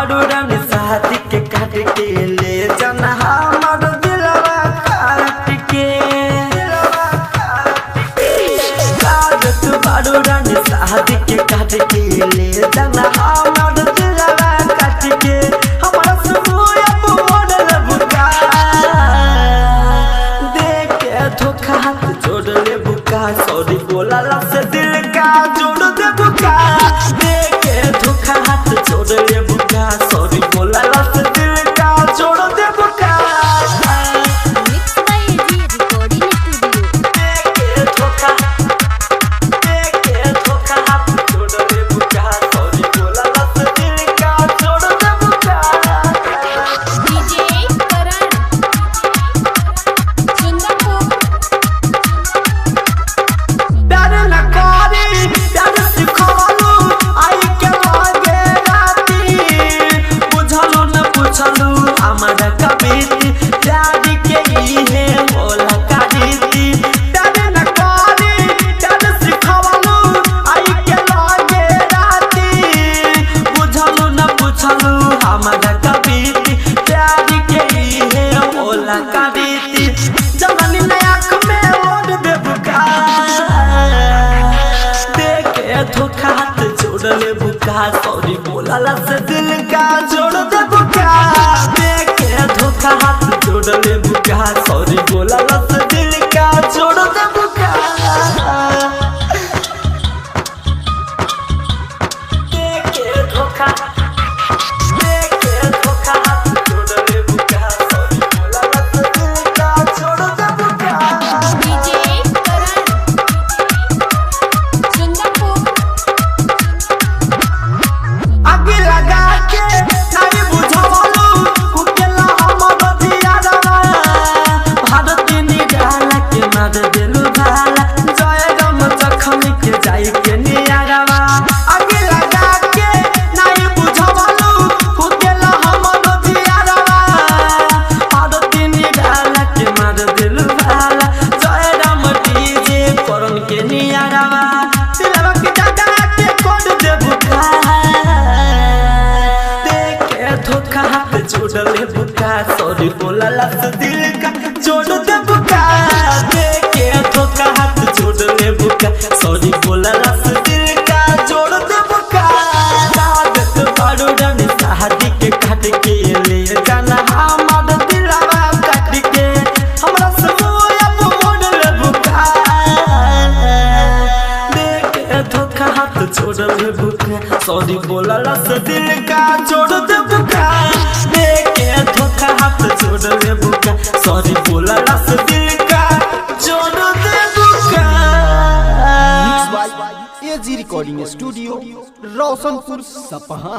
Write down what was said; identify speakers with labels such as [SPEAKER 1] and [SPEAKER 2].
[SPEAKER 1] बारू रानी शादी के काट के ले जाना हमार दिलवा काट के बारू रानी शादी के काट के ले जाना हमार दिलवा काट के हमारा सुबह अब मोड़ल बुका देख के धोखा हाथ जोड़ ले बुका सॉरी बोला से दिल का जोड़ दे बुका देख के धोखा हाथ जोड़ ले बुका सॉरी बोला से दिल का जोड़ दे बुका
[SPEAKER 2] mix by AG recording studio
[SPEAKER 1] देख के धोखा हाथ जोड़ ले बुका सॉरी बोला से दिल का जोड़ दे बुका
[SPEAKER 2] डीजे करण सुंदरपुर
[SPEAKER 1] प्यार न करी प्यार सिखालू आई के लागे राती बुझलू न पूछलू हमारा कबीती प्यार के ही है बोला करीती प्यार न करी प्यार सिखालू आई के लागे राती बुझलू न पूछलू हमारा कबीती प्यार के ही है बोला करीती जवानी नया में ओढ़ दे बुका देखे धोखा हाथ जोड़ ले बुका सॉरी बोला से दिल का जोड़ दे बुका देखे धोखा हाथ जोड़ ले बुका सॉरी बोला से दिल का जोड़ दे बुका देखे धोखा हाथ जोड़ ले बुका सॉरी बोला से दिल का जोड़ दे बुका
[SPEAKER 2] डीजे करण सुंदरपुर
[SPEAKER 1] आगे लगा के नहीं बुझावलू उकेला हमर दियारा भारत निगाला के मार देलू भाला जय राम जखम के जाई के नियारावा आगे लगा के नहीं बुझावलू उकेला हमर दियारा भारत निगाला के मार देलू भाला जय राम डीजे करन के नियारावा दिलवा के जगा के कोड दे बुका देखे धोखा हाथ जोड़ ले बुका सॉरी बोला से दिल का जोड़ दे बुका देखे धोखा हाथ जोड़ ले बुका सॉरी बोला से दिल का जोड़ दे बुका सादत बारू रानी शादी के काट के ले जाना हमार दिलवा काट के हमरा समूह अब मोड़ल बुका देखे धोखा हाथ जोड़ ले बुका सॉरी बोला से दिल का जोड़ दे बुका देखे धोखा हाथ जोड़ ले बुका सॉरी बोला से दिल का जोड़ दे बुका
[SPEAKER 3] mix by AG recording studio Roshanpur Sapaha.